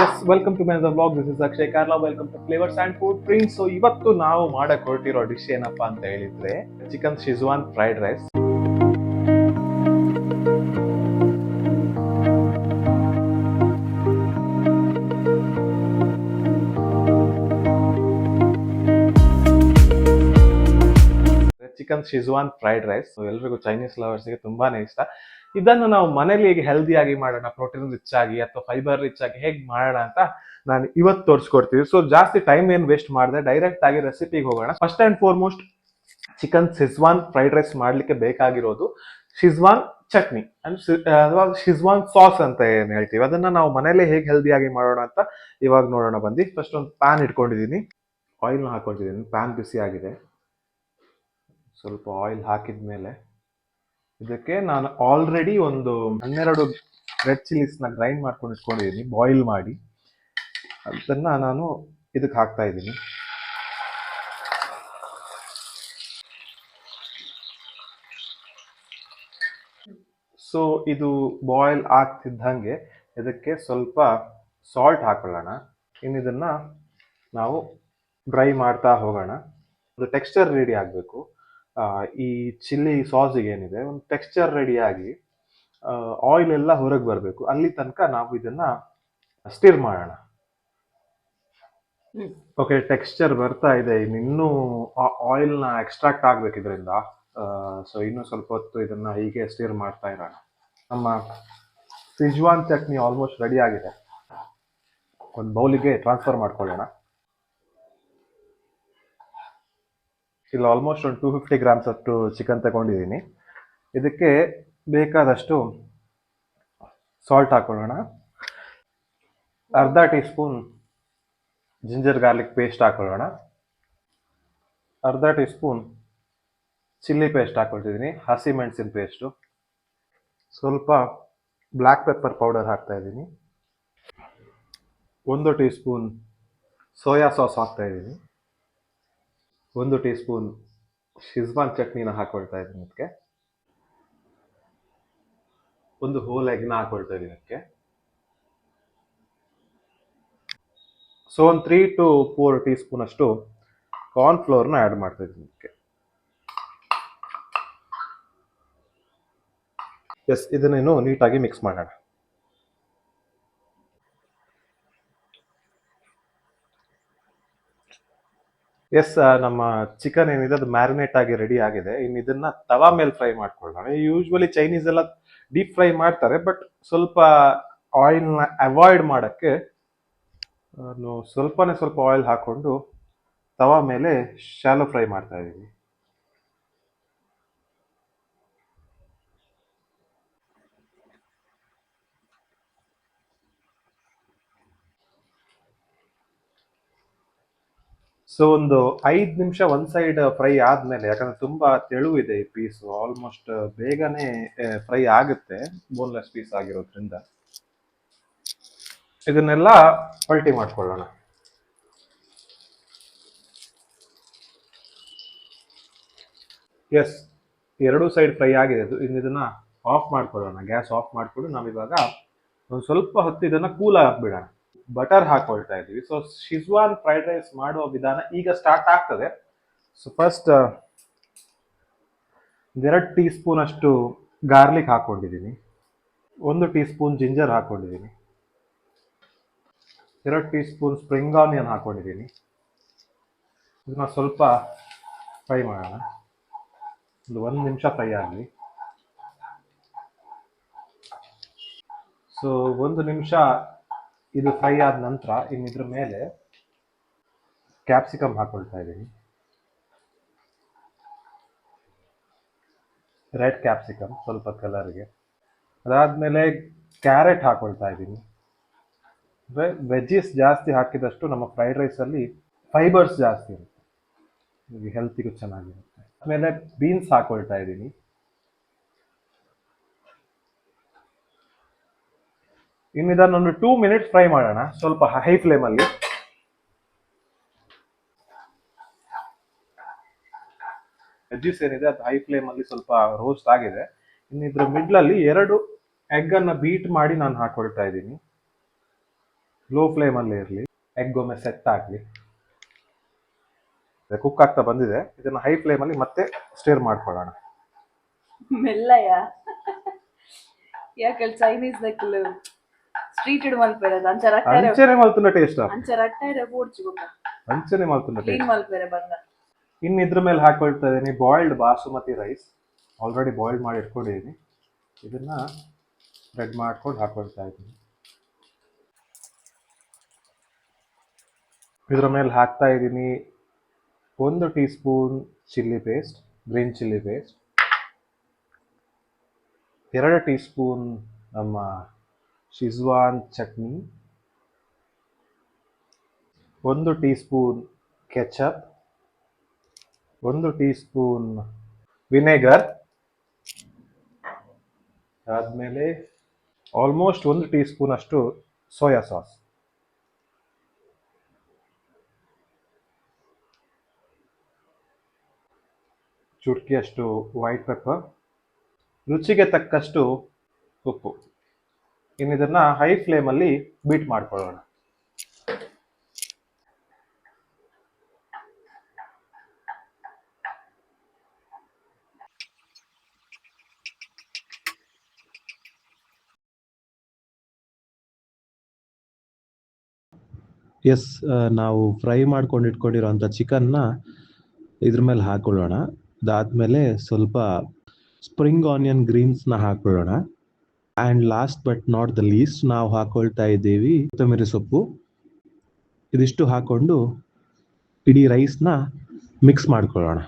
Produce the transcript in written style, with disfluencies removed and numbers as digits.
Yes, welcome to my other vlog. This is Akshay Karla. Welcome to Flavors and Food Prints. So ಇವತ್ತು ನಾವು ಮಾಡಕ್ ಹೊರಟಿರೋ dish ಏನಪ್ಪಾ ಅಂತ ಹೇಳಿದ್ರೆ chicken Schezwan fried rice. Chicken Schezwan fried rice ಎಲ್ರಿಗೂ Chinese ಲವರ್ಸ್ಗೆ ತುಂಬಾನೇ ಇಷ್ಟ. ಇದನ್ನು ನಾವು ಮನೇಲಿ ಹೇಗೆ ಹೆಲ್ದಿಯಾಗಿ ಮಾಡೋಣ, ಪ್ರೋಟೀನ್ ರಿಚ್ ಆಗಿ ಅಥವಾ ಫೈಬರ್ ರಿಚ್ ಆಗಿ ಹೇಗೆ ಮಾಡೋಣ ಅಂತ ನಾನು ಇವತ್ತು ತೋರಿಸ್ಕೊಡ್ತೀವಿ. ಸೊ ಜಾಸ್ತಿ ಟೈಮ್ ಏನು ವೇಸ್ಟ್ ಮಾಡಿದೆ, ಡೈರೆಕ್ಟ್ ಆಗಿ ರೆಸಿಪಿಗೆ ಹೋಗೋಣ. First and foremost chicken Schezwan fried rice ಮಾಡ್ಲಿಕ್ಕೆ ಬೇಕಾಗಿರೋದು ಶಿಜ್ವಾನ್ ಚಟ್ನಿ ಅಂಡ್ ಅಥವಾ ಶಿಜ್ವಾನ್ ಸಾಸ್ ಅಂತ ಏನ್ ಹೇಳ್ತೀವಿ, ಅದನ್ನ ನಾವು ಮನೇಲೆ ಹೇಗೆ ಹೆಲ್ದಿಯಾಗಿ ಮಾಡೋಣ ಅಂತ ಇವಾಗ ನೋಡೋಣ ಬನ್ನಿ. ಫಸ್ಟ್ ಒಂದು ಪ್ಯಾನ್ ಇಟ್ಕೊಂಡಿದ್ದೀನಿ, ಆಯಿಲ್ನ ಹಾಕೊಂಡಿದ್ದೀನಿ. ಪ್ಯಾನ್ ಬಿಸಿ ಆಗಿದೆ. ಸ್ವಲ್ಪ ಆಯಿಲ್ ಹಾಕಿದ್ಮೇಲೆ ಇದಕ್ಕೆ ನಾನು ಆಲ್ರೆಡಿ ಒಂದು 12 ರೆಡ್ ಚಿಲ್ಲೀಸ್ನ ಗ್ರೈಂಡ್ ಮಾಡ್ಕೊಂಡು ಇಟ್ಕೊಂಡಿದ್ದೀನಿ, ಬಾಯ್ಲ್ ಮಾಡಿ. ಅದನ್ನ ನಾನು ಇದಕ್ಕೆ ಹಾಕ್ತಾ ಇದ್ದೀನಿ. ಸೊ ಇದು ಬಾಯ್ಲ್ ಆಗ್ತಿದ್ದಂಗೆ ಇದಕ್ಕೆ ಸ್ವಲ್ಪ ಸಾಲ್ಟ್ ಹಾಕೊಳ್ಳೋಣ. ಇನ್ನು ಇದನ್ನ ನಾವು ಡ್ರೈ ಮಾಡ್ತಾ ಹೋಗೋಣ. ಅದು ಟೆಕ್ಸ್ಚರ್ ರೆಡಿ ಆಗಬೇಕು. ಈ ಚಿಲ್ಲಿ ಸಾಸಿಗೆ ಏನಿದೆ ಒಂದು ಟೆಕ್ಸ್ಚರ್ ರೆಡಿ ಆಗಿ ಆಯಿಲ್ ಎಲ್ಲ ಹೊರಗೆ ಬರಬೇಕು, ಅಲ್ಲಿ ತನಕ ನಾವು ಇದನ್ನ ಸ್ಟಿರ್ ಮಾಡೋಣ. ಓಕೆ, ಟೆಕ್ಸ್ಚರ್ ಬರ್ತಾ ಇದೆ. ಇನ್ನೂ ಆಯಿಲ್ನ ಎಕ್ಸ್ಟ್ರಾಕ್ಟ್ ಆಗ್ಬೇಕು ಇದರಿಂದ. ಸೊ ಇನ್ನೂ ಸ್ವಲ್ಪ ಹೊತ್ತು ಇದನ್ನ ಹೀಗೆ ಸ್ಟಿರ್ ಮಾಡ್ತಾ ಇರೋಣ. ನಮ್ಮ ಸಿಜ್ವಾನ್ ಚಟ್ನಿ ಆಲ್ಮೋಸ್ಟ್ ರೆಡಿ ಆಗಿದೆ. ಒಂದು ಬೌಲಿಗೆ ಟ್ರಾನ್ಸ್ಫರ್ ಮಾಡ್ಕೊಳ್ಳೋಣ. ಇಲ್ಲಿ ಆಲ್ಮೋಸ್ಟ್ ಒಂದು 250 ಗ್ರಾಮ್ಸ್ ಅಷ್ಟು ಚಿಕನ್ ತಗೊಂಡಿದ್ದೀನಿ. ಇದಕ್ಕೆ ಬೇಕಾದಷ್ಟು ಸಾಲ್ಟ್ ಹಾಕೊಳ್ಳೋಣ. ಅರ್ಧ tea spoon ginger garlic paste ಹಾಕೊಳ್ಳೋಣ. ಅರ್ಧ ಟೀ ಸ್ಪೂನ್ ಚಿಲ್ಲಿ ಪೇಸ್ಟ್ ಹಾಕೊಳ್ತಿದ್ದೀನಿ, ಹಸಿ ಮೆಣಸಿನ ಪೇಸ್ಟು. ಸ್ವಲ್ಪ ಬ್ಲ್ಯಾಕ್ ಪೆಪ್ಪರ್ ಪೌಡರ್ ಹಾಕ್ತಾ ಇದ್ದೀನಿ. 1 ಟೀ ಸ್ಪೂನ್ ಸೋಯಾ ಸಾಸ್ ಹಾಕ್ತಾ ಇದ್ದೀನಿ. 1 ಟೀ ಸ್ಪೂನ್ ಶಿಜ್ವಾನ್ ಚಟ್ನಿನ ಹಾಕೊಳ್ತಾ ಇದ್ದೀನಿ. ಅದಕ್ಕೆ ಒಂದು ಹೋಲ್ ಎಗ್ನ ಹಾಕೊಳ್ತಾ ಇದ್ದೀನಿ. ಅದಕ್ಕೆ ಸೊ ಒಂದು 3 to 4 ಟೀ ಸ್ಪೂನ್ ಅಷ್ಟು ಕಾರ್ನ್ ಫ್ಲೋರ್ನ ಆ್ಯಡ್ ಮಾಡ್ತಾ ಇದ್ದೀನಿ. ಅದಕ್ಕೆ ಎಸ್, ಇದನ್ನೇನು ನೀಟಾಗಿ ಮಿಕ್ಸ್ ಮಾಡೋಣ. ಎಸ್, ನಮ್ಮ ಚಿಕನ್ ಏನಿದೆ ಅದು ಮ್ಯಾರಿನೇಟ್ ಆಗಿ ರೆಡಿ ಆಗಿದೆ. ಇನ್ನು ಇದನ್ನ ತವಾ ಮೇಲೆ ಫ್ರೈ ಮಾಡ್ಕೊಳ್ಳೋಣ. ಯೂಶ್ವಲಿ ಚೈನೀಸ್ ಎಲ್ಲ ಡೀಪ್ ಫ್ರೈ ಮಾಡ್ತಾರೆ, ಬಟ್ ಸ್ವಲ್ಪ ಆಯಿಲ್ನ ಅವಾಯ್ಡ್ ಮಾಡೋಕ್ಕೆ ನಾನು ಸ್ವಲ್ಪನೇ ಸ್ವಲ್ಪ ಆಯಿಲ್ ಹಾಕೊಂಡು ತವಾ ಮೇಲೆ ಶಾಲೋ ಫ್ರೈ ಮಾಡ್ತಾ ಇದ್ದೀನಿ. ಸೊ ಒಂದು 5 ನಿಮಿಷ ಒಂದ್ ಸೈಡ್ ಫ್ರೈ ಆದ್ಮೇಲೆ, ಯಾಕಂದ್ರೆ ತುಂಬಾ ತೆಳು ಇದೆ ಈ ಪೀಸ್, ಆಲ್ಮೋಸ್ಟ್ ಬೇಗನೆ ಫ್ರೈ ಆಗುತ್ತೆ ಬೋನ್ಲೆಸ್ ಪೀಸ್ ಆಗಿರೋದ್ರಿಂದ, ಇದನ್ನೆಲ್ಲ ಪಲ್ಟಿ ಮಾಡ್ಕೊಳ್ಳೋಣ. ಎಸ್, ಎರಡೂ ಸೈಡ್ ಫ್ರೈ ಆಗಿದೆ. ಇನ್ನು ಇದನ್ನ ಆಫ್ ಮಾಡ್ಕೊಳ್ಳೋಣ. ಗ್ಯಾಸ್ ಆಫ್ ಮಾಡಿಕೊಂಡು ನಾವಿವಾಗ ಒಂದು ಸ್ವಲ್ಪ ಹೊತ್ತು ಇದನ್ನ ಕೂಲ್ ಆಗಿಬಿಡೋಣ. ಬಟರ್ ಹಾಕೊಳ್ತಾ ಇದ್ದೀವಿ. ಸೊ ಶಿಜ್ವಾನ್ ಫ್ರೈಡ್ ರೈಸ್ ಮಾಡುವ ವಿಧಾನ ಈಗ ಸ್ಟಾರ್ಟ್ ಆಗ್ತದೆ. ಸೊ ಫಸ್ಟ್ 2 ಟೀ ಸ್ಪೂನ್ ಅಷ್ಟು ಗಾರ್ಲಿಕ್ ಹಾಕೊಂಡಿದ್ದೀನಿ. 1 ಟೀ ಸ್ಪೂನ್ ಜಿಂಜರ್ ಹಾಕೊಂಡಿದ್ದೀನಿ. 2 ಟೀ ಸ್ಪೂನ್ ಸ್ಪ್ರಿಂಗ್ ಆನಿಯನ್ ಹಾಕೊಂಡಿದ್ದೀನಿ. ಇದನ್ನ ಸ್ವಲ್ಪ ಫ್ರೈ ಮಾಡೋಣ. ಒಂದು 1 ನಿಮಿಷ ಫ್ರೈ ಆಗಲಿ. ಸೊ 1 ನಿಮಿಷ ಇದು ಫ್ರೈ ಆದ ನಂತರ ಇನ್ನು ಇದ್ರ ಮೇಲೆ ಕ್ಯಾಪ್ಸಿಕಮ್ ಹಾಕೊಳ್ತಾ ಇದ್ದೀನಿ. ರೆಡ್ ಕ್ಯಾಪ್ಸಿಕಮ್ ಸ್ವಲ್ಪ ಕಲರ್ಗೆ. ಅದಾದ್ಮೇಲೆ ಕ್ಯಾರೆಟ್ ಹಾಕೊಳ್ತಾ ಇದ್ದೀನಿ. ಅಂದ್ರೆ ವೆಜ್ಜಿಸ್ ಜಾಸ್ತಿ ಹಾಕಿದಷ್ಟು ನಮ್ಮ ಫ್ರೈಡ್ ರೈಸ್ ಅಲ್ಲಿ ಫೈಬರ್ಸ್ ಜಾಸ್ತಿ ಇರುತ್ತೆ, ಹೆಲ್ತಿಗೂ ಚೆನ್ನಾಗಿರುತ್ತೆ. ಆಮೇಲೆ ಬೀನ್ಸ್ ಹಾಕೊಳ್ತಾ ಇದ್ದೀನಿ. ಇನ್ನು ಇದನ್ನೊಂದು 2 ಮಿನಿಟ್ಸ್ ಫ್ರೈ ಮಾಡೋಣ, ಸ್ವಲ್ಪ ಹೈ ಫ್ಲೇಮ್ ಅಲ್ಲಿ. ವೆಜ್ಜಿಸ್ ಏನಿದೆ ಅದು ಹೈ ಫ್ಲೇಮ್ ಅಲ್ಲಿ ಸ್ವಲ್ಪ ರೋಸ್ಟ್ ಆಗಿದೆ. ಇನ್ನು ಇದ್ರ ಮಿಡ್ಲ್ ಅಲ್ಲಿ 2 ಎಗ್ ಅನ್ನ ಬೀಟ್ ಮಾಡಿ ನಾನು ಹಾಕೊಳ್ತಾ ಇದ್ದೀನಿ. ಲೋ ಫ್ಲೇಮಲ್ಲಿ ಇರಲಿ. ಎಗ್ ಒಮ್ಮೆ ಸೆಟ್ ಆಗಲಿ. ಕುಕ್ ಆಗ್ತಾ ಬಂದಿದೆ. ಇದನ್ನು ಹೈ ಫ್ಲೇಮಲ್ಲಿ ಮತ್ತೆ ಸ್ಟೇರ್ ಮಾಡ್ಕೊಳ್ಳೋಣ. మెల్లయ్యా ಯಾಕಲ್ ಚೈನೀಸ್ ದಕ್ಕಲು ಸ್ಟ್ರೀಟೆಡ್ ಮಲ್ಪೆರೆ ಅಂಚನೆ ಮಲ್ತುಂಡ ಟೇಸ್ಟ್ ಅಂಚರಟ್ಟಾರೆ ಪೋಡ್ಚುಗೋಕ ಅಂಚನೆ ಮಲ್ತುಂಡ ಕ್ಲೀನ್ ಟೇಸ್ಟ್. ಮಲ್ಪೆರೆ ಬಂದ. ಇನ್ನು ಇದ್ರ ಮೇಲೆ ಹಾಕೊಳ್ತಾ ಇದ್ದೀನಿ boiled basmati rice. Already boiled ಮಾಡಿ ಇಟ್ಕೊಂಡಿದ್ದೀನಿ. ಇದನ್ನ ಸ್ಪ್ರೆಡ್ ಮಾಡ್ಕೊಂಡು ಹಾಕೊಳ್ತಾ ಇದ್ದೀನಿ. ಇದ್ರ ಮೇಲೆ ಹಾಕ್ತಾ ಇದ್ದೀನಿ 1 tea spoon chilli paste, green chilli paste, 2 tea spoon ನಮ್ಮ Schezwan chutney, 1 tea spoon ketchup, 1 tea spoon vinegar, ಆದಮೇಲೆ ಆಲ್ಮೋಸ್ಟ್ 1 ಟೀ ಸ್ಪೂನ್ ಅಷ್ಟು ಸೋಯಾ ಸಾಸ್, ಚುಟ್ಕಿಯಷ್ಟು ವೈಟ್ ಪೆಪ್ಪರ್, ರುಚಿಗೆ ತಕ್ಕಷ್ಟು ಉಪ್ಪು. ಇನ್ನು ಇದನ್ನ ಹೈ ಫ್ಲೇಮಲ್ಲಿ ಬೀಟ್ ಮಾಡ್ಕೊಳ್ಳೋಣ. ಎಸ್, ನಾವು ಫ್ರೈ ಮಾಡ್ಕೊಂಡು ಇಟ್ಕೊಂಡಿರೋಂಥ ಚಿಕನ್ನ ಇದ್ರ ಮೇಲೆ ಹಾಕೊಳ್ಳೋಣ. ಅದಾದಮೇಲೆ ಸ್ವಲ್ಪ ಸ್ಪ್ರಿಂಗ್ ಆನಿಯನ್ ಗ್ರೀನ್ಸ್ನ ಹಾಕೊಳ್ಳೋಣ. And last but not the least ನಾವು ಹಾಕೊಳ್ತಾ ಇದ್ದೀವಿ ಕೊತ್ತಂಬರಿ ಸೊಪ್ಪು. ಇದಿಷ್ಟು ಹಾಕ್ಕೊಂಡು ಇಡೀ ರೈಸ್ನ ಮಿಕ್ಸ್ ಮಾಡ್ಕೊಳ್ಳೋಣ.